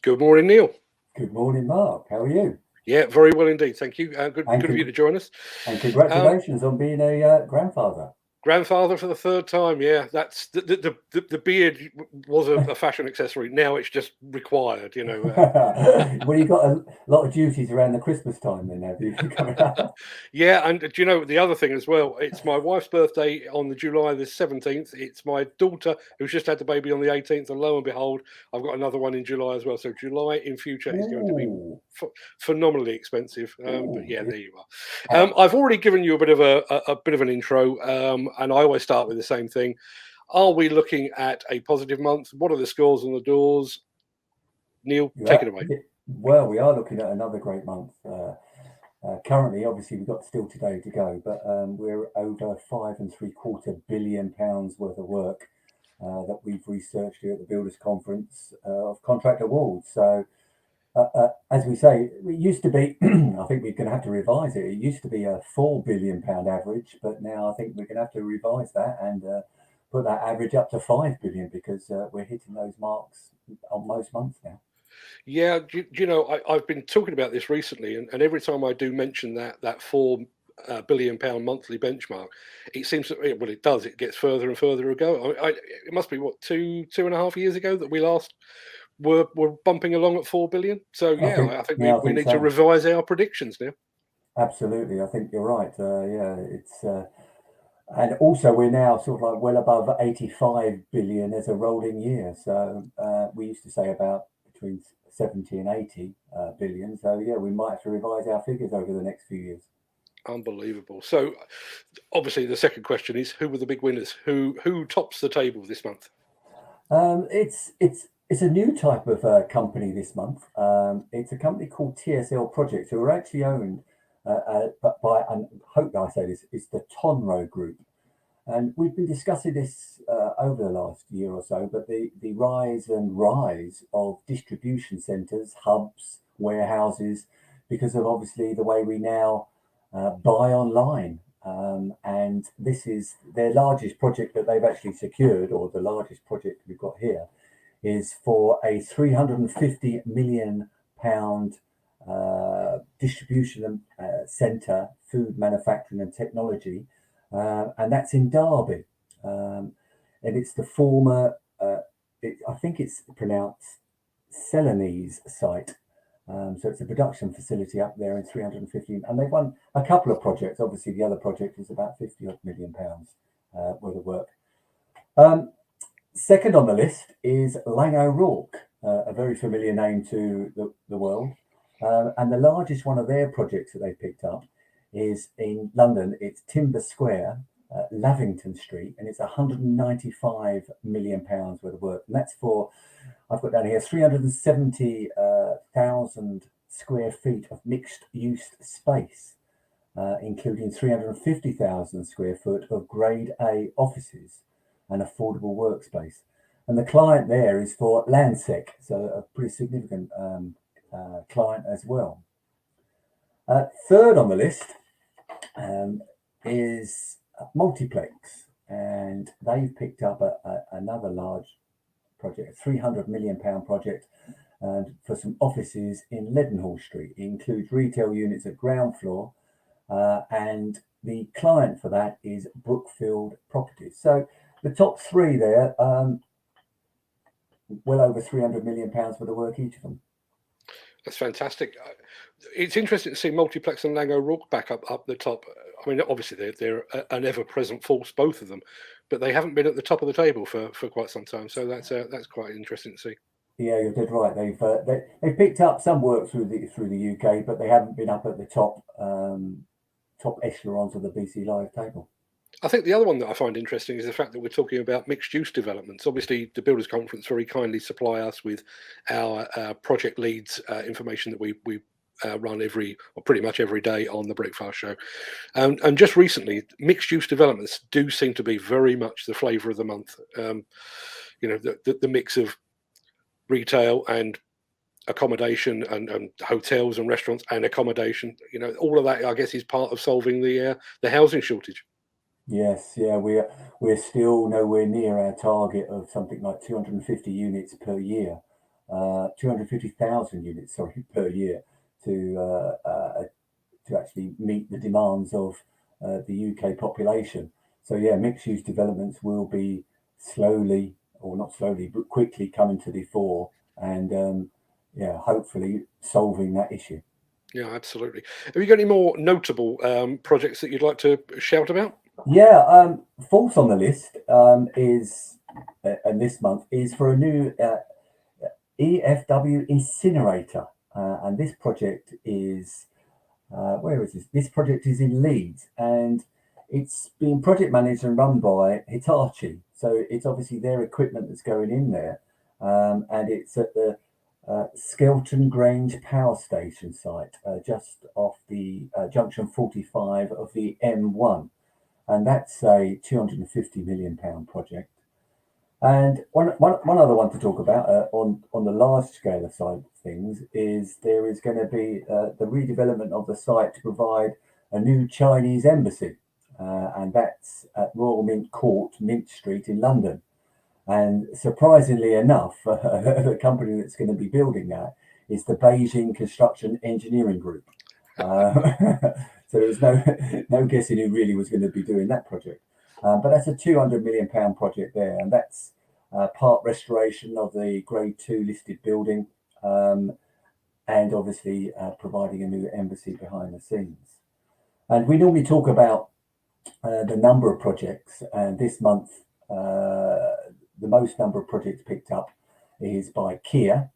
Good morning, Neil. Good morning, Mark. How are you? Yeah, very well indeed. Thank you. Good And, of you to join us. and congratulations on being a grandfather. Grandfather for the third time. Yeah, that's the beard was a fashion accessory. Now it's just required. Well, you've got a lot of duties around the Christmas time then, have you? Coming up? Yeah, and do you know the other thing as well? It's my wife's birthday on the July the 17th. It's my daughter who's just had the baby on the 18th, and lo and behold, I've got another one in July as well. So July in future is going to be phenomenally expensive. But yeah, there you are. I've already given you a bit of a bit of an intro, and I always start with the same thing. Are we looking at a positive month? What are the scores on the doors? Neil, take it away. Well, we are looking at another great month. Currently, obviously, we've got still today to go, but we're over £5.75 billion worth of work that we've researched here at the Builders Conference of contract awards. So, as we say, it used to be, I think we're going to have to revise it. It used to be a £4 billion average, but now I think we're going to have to revise that and put that average up to 5 billion because we're hitting those marks on most months now. Yeah, you know, I've been talking about this recently, and every time I do mention that £4 billion monthly benchmark, it seems that it does. It gets further and further ago. It must be what 2.5 years ago that we last were bumping along at 4 billion. So yeah, I think we need to revise our predictions now. Absolutely, I think you're right. Yeah, it's. And also, we're now sort of like well above 85 billion as a rolling year. So we used to say about between 70 and 80 billion. So yeah, we might have to revise our figures over the next few years. Unbelievable. So obviously, the second question is: who were the big winners? Who tops the table this month? It's a new type of company this month. It's a company called TSL Projects, who are actually owned by, and I hope I say this, it's the Tonro Group. And we've been discussing this over the last year or so, but the rise of distribution centres, hubs, warehouses, because of obviously the way we now buy online. And this is their largest project that they've actually secured, or the largest project we've got here, is for a £350 million distribution centre, food manufacturing and technology, and that's in Derby. And it's the former, I think it's pronounced Celanese site. So it's a production facility up there in 350, and they've won a couple of projects. Obviously, the other project is about £50 million worth of work. Second on the list is Lang O'Rourke, a very familiar name to the world. And the largest one of their projects that they picked up is in London. It's Timber Square, Lavington Street, and it's £195 million worth of work. And that's for, I've got down here, 370,000 square feet of mixed-use space, including 350,000 square foot of Grade A offices and affordable workspace. And the client there is for Landsec, so a pretty significant client as well. Third on the list is Multiplex, and they've picked up another large project, a £300 million project, and for some offices in Leadenhall Street. It includes retail units at ground floor, and the client for that is Brookfield Properties. So the top three there, well over £300 million worth of work each of them. That's fantastic. It's interesting to see Multiplex and Lang O'Rourke back up the top. I mean, obviously they're an ever-present force, both of them, but they haven't been at the top of the table for quite some time. So that's quite interesting to see. Yeah, you're dead right. They've picked up some work through the UK, but they haven't been up at the top echelons of the BC Live table. I think the other one that I find interesting is the fact that we're talking about mixed-use developments. Obviously, the Builders Conference very kindly supply us with our project leads information that we run pretty much every day on the Breakfast Show. And just recently, mixed-use developments do seem to be very much the flavour of the month. You know, the mix of retail and accommodation and hotels and restaurants and accommodation. You know, all of that, I guess, is part of solving the housing shortage. Yes, yeah, we're still nowhere near our target of something like 250 units per year. 250,000 units, sorry, per year to actually meet the demands of the UK population. So yeah, mixed-use developments will be slowly, or not slowly, but quickly coming to the fore, and yeah, hopefully solving that issue. Yeah, absolutely. Have you got any more notable projects that you'd like to shout about? Yeah, fourth on the list is, and this month is for a new EFW incinerator, and this project is where is this? This project is in Leeds, and it's being project managed and run by Hitachi. So it's obviously their equipment that's going in there, and it's at the Skelton Grange Power Station site, just off the junction 45 of the M1, and that's a £250 million project. And one other one to talk about on the large scale side of things is there is going to be the redevelopment of the site to provide a new Chinese embassy, and that's at Royal Mint Court, Mint Street in London. And surprisingly enough, the company that's going to be building that is the Beijing Construction Engineering Group. So there was no guessing who really was going to be doing that project. But that's a £200 million project there, and that's part restoration of the Grade 2 listed building, and obviously providing a new embassy behind the scenes. And we normally talk about the number of projects, and this month the most number of projects picked up is by Kia.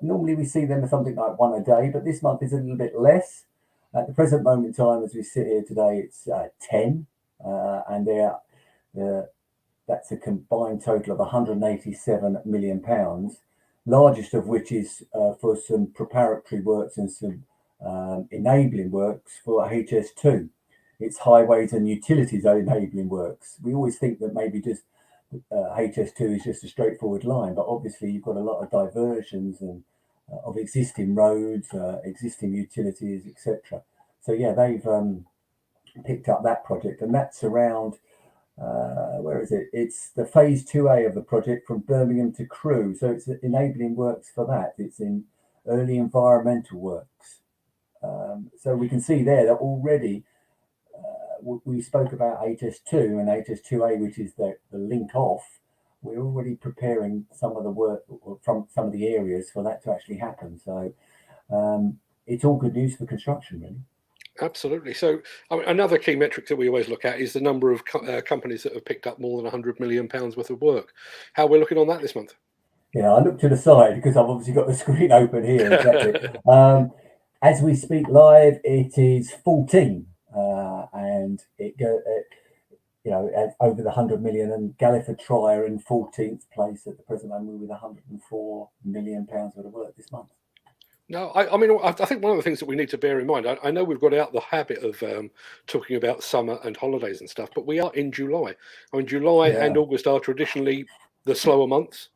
Normally we see them as something like one a day, but this month is a little bit less. At the present moment in time, as we sit here today, it's 10, and that's a combined total of £187 million, largest of which is for some preparatory works and some enabling works for HS2. It's highways and utilities enabling works. We always think that maybe just HS2 is just a straightforward line, but obviously you've got a lot of diversions and of existing roads, existing utilities, etc. So yeah, they've picked up that project, and that's around where is it? It's the phase 2A of the project from Birmingham to Crewe. So it's enabling works for that. It's in early environmental works. So we can see there that already we spoke about HS2 and HS2A, which is the link off. We're already preparing some of the work from some of the areas for that to actually happen. So it's all good news for construction, really. Absolutely. So another key metric that we always look at is the number of companies that have picked up more than £100 million worth of work. How we're looking on that this month? Yeah, I look to the side because I've obviously got the screen open here. Exactly. As we speak live, it is 14, and it goes, over the 100 million, and Galliford Try are in 14th place at the present moment with £104 million worth of work this month. No, I think one of the things that we need to bear in mind, I know we've got out the habit of talking about summer and holidays and stuff, but we are in July. July and August are traditionally the slower months.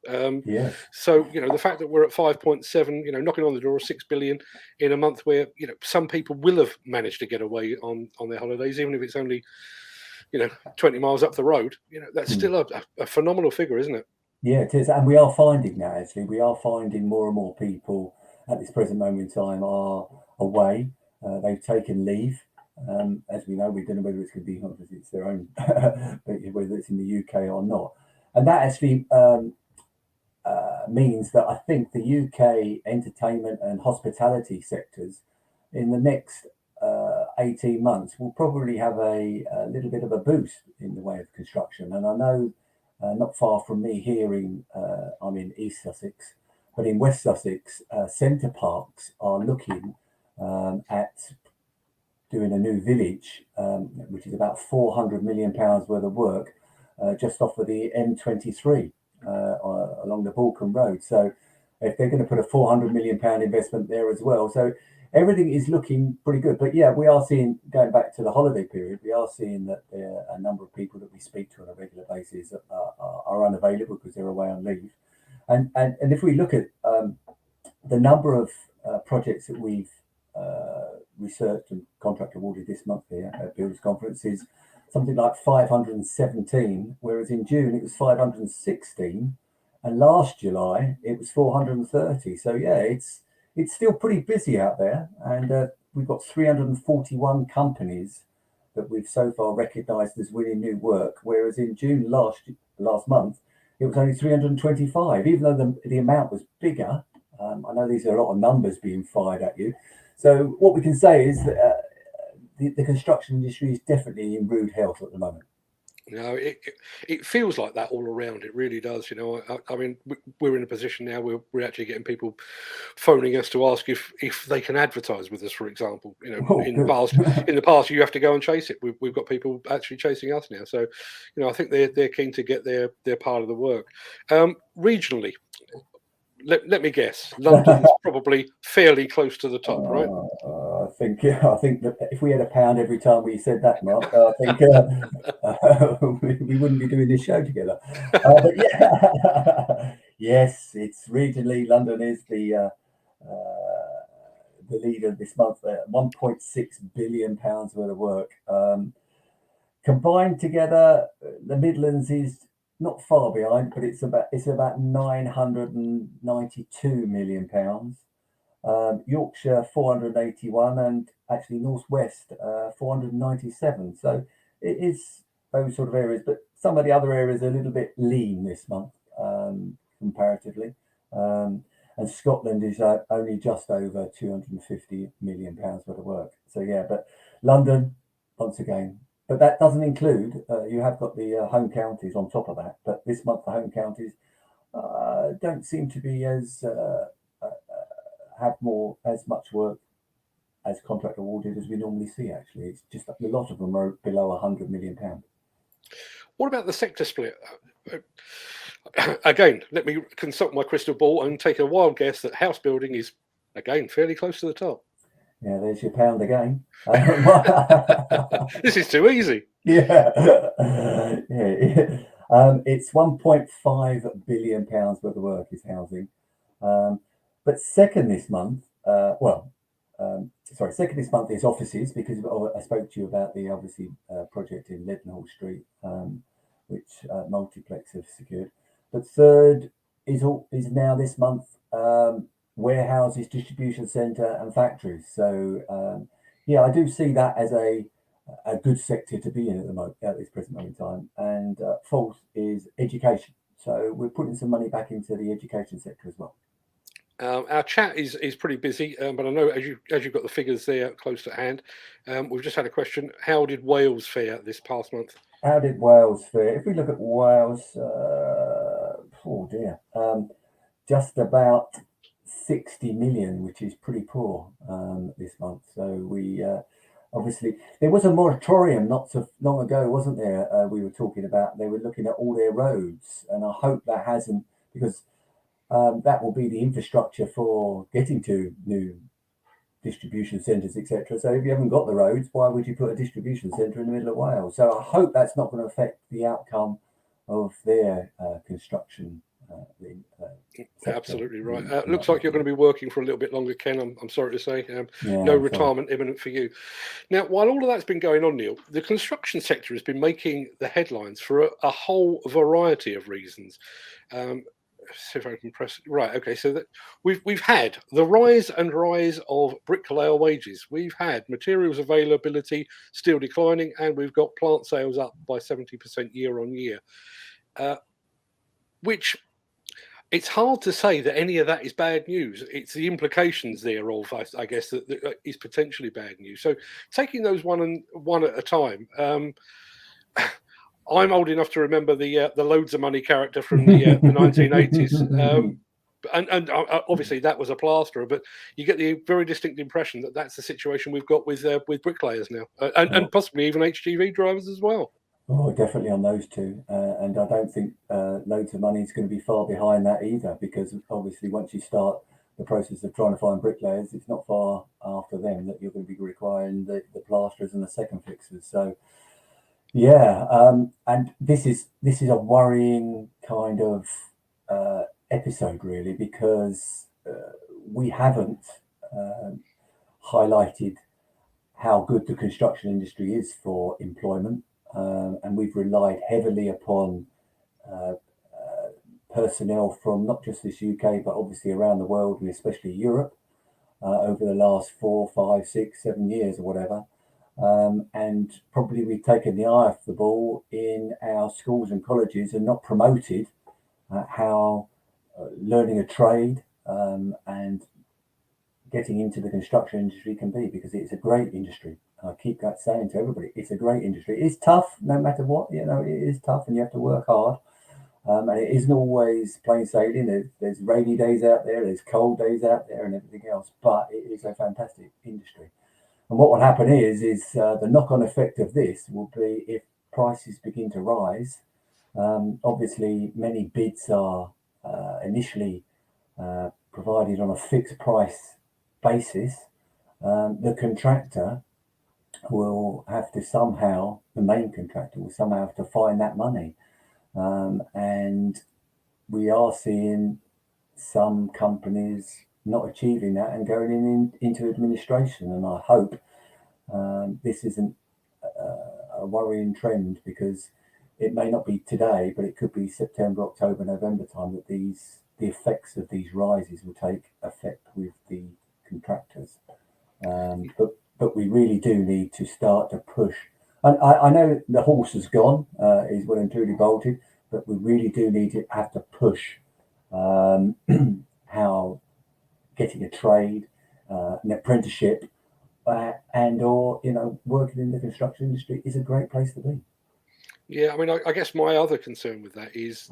So, the fact that we're at 5.7, knocking on the door of 6 billion in a month where, some people will have managed to get away on their holidays, even if it's only, 20 miles up the road, that's still a phenomenal figure, isn't it? Yeah, it is. And we are finding now, actually, more and more people at this present moment in time are away. They've taken leave. As we know, we don't know whether it's going to be, obviously it's their own, but whether it's in the UK or not. And that actually means that I think the UK entertainment and hospitality sectors in the next 18 months will probably have a little bit of a boost in the way of construction. And I know not far from me here I'm in East Sussex, but in West Sussex, Centre Parks are looking at doing a new village, which is about £400 million worth of work, just off of the M23 along the Balkan Road. So if they're going to put a £400 million investment there as well. So everything is looking pretty good. But yeah, we are seeing, going back to the holiday period, we are seeing that a number of people that we speak to on a regular basis are unavailable because they're away on leave. And if we look at the number of projects that we've researched and contract awarded this month here at Builders Conference is something like 517, whereas in June it was 516, and last July it was 430. So yeah, it's still pretty busy out there, and we've got 341 companies that we've so far recognised as winning new work, whereas in June last month it was only 325. Even though the amount was bigger, I know these are a lot of numbers being fired at you. So what we can say is that the construction industry is definitely in rude health at the moment. It feels like that all around. It really does. I mean, we're in a position now where we're actually getting people phoning us to ask if they can advertise with us, for example. In the past, you have to go and chase it. We've got people actually chasing us now. So, I think they're keen to get their part of the work. Regionally, let me guess, London's probably fairly close to the top, right? I think that if we had a pound every time we said that, Mark, I think we wouldn't be doing this show together. But yeah, yes, it's regionally. London is the leader this month. 1.6 billion pounds worth of work. Combined together, the Midlands is not far behind, but it's about 992 million pounds. Yorkshire 481, and actually Northwest 497. So it is those sort of areas, but some of the other areas are a little bit lean this month comparatively. And Scotland is only just over 250 million pounds worth of work. So yeah, but London once again. But that doesn't include, you have got the home counties on top of that. But this month, the home counties don't seem to be have as much work as contract awarded as we normally see. Actually, it's just a lot of them are below 100 million pounds. What about the sector split? Again, let me consult my crystal ball and take a wild guess that house building is again fairly close to the top. Yeah, there's your pound again. This is too easy. Yeah. It's 1.5 billion pounds worth of work is housing. But second this month, second this month is offices, because I spoke to you about the project in Leadenhall Street, which Multiplex have secured. But third is now this month warehouses, distribution centre, and factories. So I do see that as a good sector to be in at this present moment in time. And fourth is education. So we're putting some money back into the education sector as well. Our chat is pretty busy, but I know as you've got the figures there close at hand, we've just had a question. How did Wales fare this past month? How did Wales fare? If we look at Wales, just about 60 million, which is pretty poor this month. So we obviously there was a moratorium not so long ago, wasn't there? We were talking about they were looking at all their roads, and I hope that hasn't, because that will be the infrastructure for getting to new distribution centres, etc. So if you haven't got the roads, why would you put a distribution centre in the middle of Wales? So I hope that's not going to affect the outcome of their construction. Absolutely right. Looks like you're going to be working for a little bit longer, Ken. I'm sorry to say. No retirement imminent for you. Now, while all of that's been going on, Neil, the construction sector has been making the headlines for a whole variety of reasons. See if I can press right. Okay, so that we've had the rise of bricklayer wages. We've had materials availability still declining, and we've got plant sales up by 70% year on year. Which it's hard to say that any of that is bad news. It's the implications thereof, I guess, that is potentially bad news. So taking those one at a time. I'm old enough to remember the loads of money character from the 1980s, and obviously that was a plasterer. But you get the very distinct impression that that's the situation we've got with bricklayers now, and possibly even HGV drivers as well. Oh, definitely on those two, and I don't think loads of money is going to be far behind that either, because obviously once you start the process of trying to find bricklayers, it's not far after them that you're going to be requiring the plasterers and the second fixers. So. Yeah, and this is a worrying kind of episode, really, because we haven't highlighted how good the construction industry is for employment, and we've relied heavily upon personnel from not just this UK, but obviously around the world and especially Europe over the last 4, 5, 6, 7 years or whatever. And probably we've taken the eye off the ball in our schools and colleges and not promoted how learning a trade and getting into the construction industry can be, because it's a great industry. I keep saying to everybody, it's a great industry. It's tough, no matter what, it is tough and you have to work hard. And it isn't always plain sailing. There's rainy days out there, there's cold days out there and everything else, but it is a fantastic industry. And what will happen is the knock-on effect of this will be, if prices begin to rise, obviously many bids are initially provided on a fixed price basis. The contractor will have to somehow, the main contractor will somehow have to find that money. And we are seeing some companies not achieving that and going into administration. And I hope this isn't a worrying trend, because it may not be today, but it could be September, October, November time that the effects of these rises will take effect with the contractors. But we really do need to start to push. And I know the horse has gone, is well and truly bolted, but we really do need to have to push how getting a trade, an apprenticeship, and or working in the construction industry is a great place to be. Yeah, I mean, I guess my other concern with that is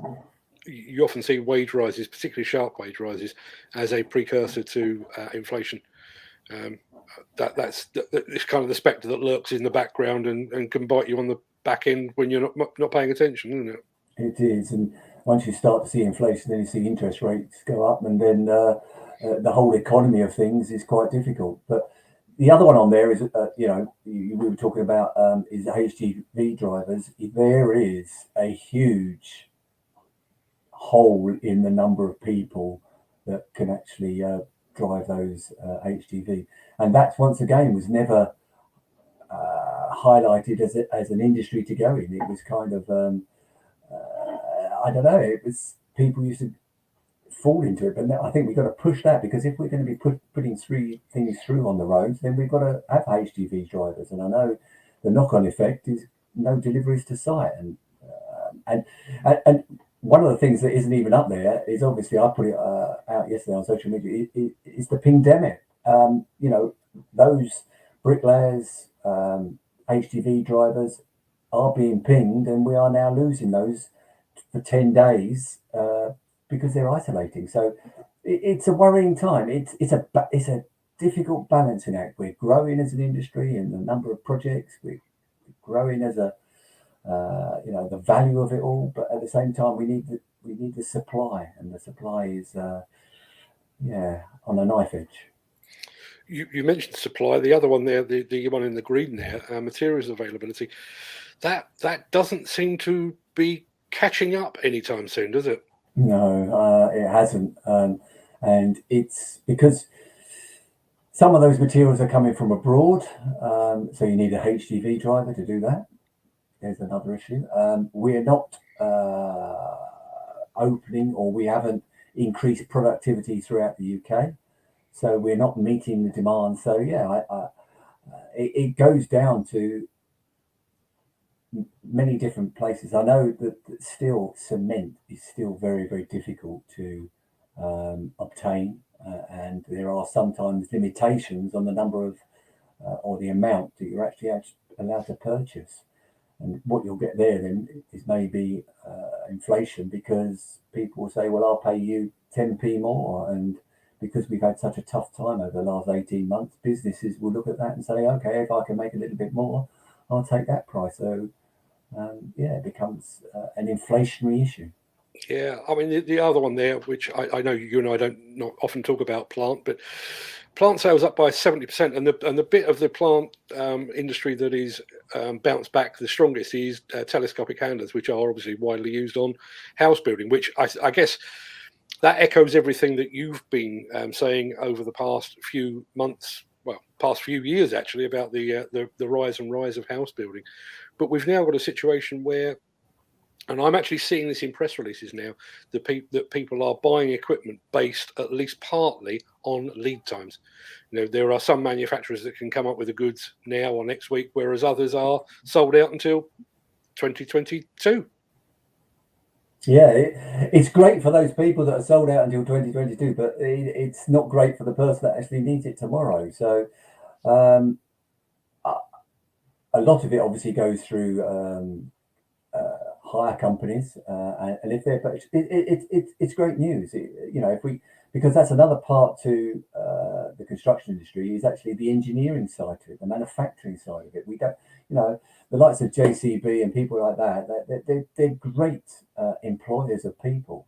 you often see wage rises, particularly sharp wage rises, as a precursor to inflation. That's kind of the spectre that lurks in the background and can bite you on the back end when you're not paying attention, isn't it? It is, and once you start to see inflation, then you see interest rates go up, and then the whole economy of things is quite difficult. But the other one on there is, we were talking about is HGV drivers. There is a huge hole in the number of people that can actually drive those HGV, and that once again was never highlighted as an industry to go in. It was kind of I don't know. It was, people used to fall into it, but I think we've got to push that, because if we're going to be putting things through on the roads, then we've got to have HGV drivers. And I know the knock-on effect is no deliveries to site, and one of the things that isn't even up there is, obviously I put it out yesterday on social media, is the pandemic. Those bricklayers, HGV drivers are being pinged, and we are now losing those for 10 days because they're isolating. So it's a worrying time. It's a difficult balancing act. We're growing as an industry in the number of projects. We're growing as the value of it all, but at the same time we need the supply, and the supply is on a knife edge. You mentioned supply. The other one there, the one in the green there, materials availability, that doesn't seem to be catching up anytime soon, does it? No, it hasn't, and it's because some of those materials are coming from abroad, so you need a HGV driver to do that. There's another issue. We're not opening, or we haven't increased productivity throughout the UK, so we're not meeting the demand. So it goes down to many different places. I know that still cement is still very, very difficult to obtain, and there are sometimes limitations on the number of or the amount that you're actually allowed to purchase. And what you'll get there then is maybe inflation, because people will say, well, I'll pay you 10p more. And because we've had such a tough time over the last 18 months, businesses will look at that and say, okay, if I can make a little bit more, I'll take that price. So, it becomes an inflationary issue. Yeah, I mean, the other one there, which I know you and I don't not often talk about plant, but plant sales up by 70%, and the bit of the plant industry that is bounced back the strongest is telescopic handlers, which are obviously widely used on house building, which I guess that echoes everything that you've been saying over the past few months, well, past few years actually, about the rise of house building. But we've now got a situation where And I'm actually seeing this in press releases now, that people are buying equipment based at least partly on lead times. There are some manufacturers that can come up with the goods now or next week, whereas others are sold out until 2022. Yeah, it's great for those people that are sold out until 2022, but it's not great for the person that actually needs it tomorrow. So um, a lot of it obviously goes through hire companies, and if they're, but it's great news. If we, because that's another part to the construction industry, is actually the engineering side of it, the manufacturing side of it. We don't, the likes of JCB and people like that, they're great employers of people,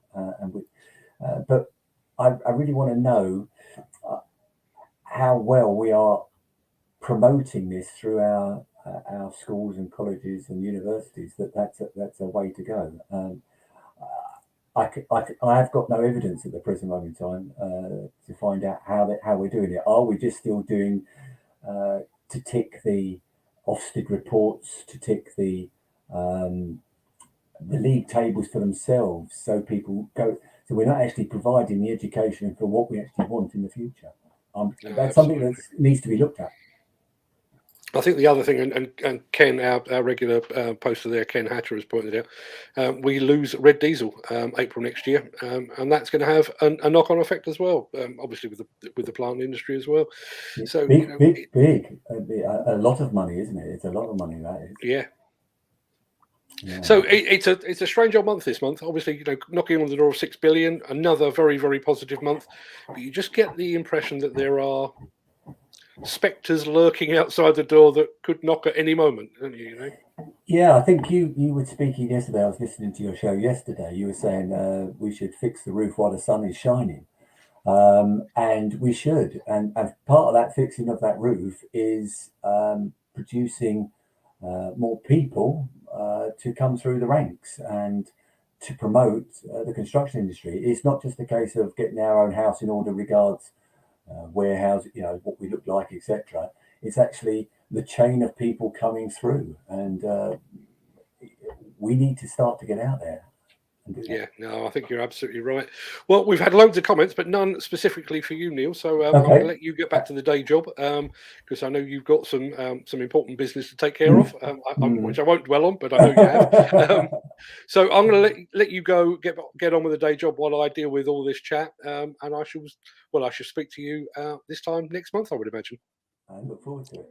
but I really want to know how well we are promoting this through our schools and colleges and universities, that's a way to go. I have got no evidence at the present moment in time to find out how we're doing it. Are we just still doing to tick the Ofsted reports, to tick the league tables for themselves, so people go? So we're not actually providing the education for what we actually want in the future. That's something that needs to be looked at. I think the other thing, and Ken, our regular poster there, Ken Hatter, has pointed out, we lose red diesel April next year, and that's going to have a knock-on effect as well. Obviously, with the plant industry as well. So big, a lot of money, isn't it? It's a lot of money, that is. Yeah. So it's a strange old month this month. Obviously, knocking on the door of 6 billion, another very, very positive month. But you just get the impression that there are spectres lurking outside the door that could knock at any moment, don't you? Yeah, I think you were speaking yesterday. I was listening to your show yesterday. You were saying we should fix the roof while the sun is shining, and we should. And part of that fixing of that roof is producing more people to come through the ranks and to promote the construction industry. It's not just a case of getting our own house in order regards warehouse, what we look like, etc. It's actually the chain of people coming through, and we need to start to get out there. Yeah, no, I think you're absolutely right. Well, we've had loads of comments, but none specifically for you, Neil. So I'm going to let you get back to the day job, because I know you've got some important business to take care of, which I won't dwell on, but I know you have. So I'm going to let you go get on with the day job while I deal with all this chat, and I shall speak to you this time next month, I would imagine. I look forward to it.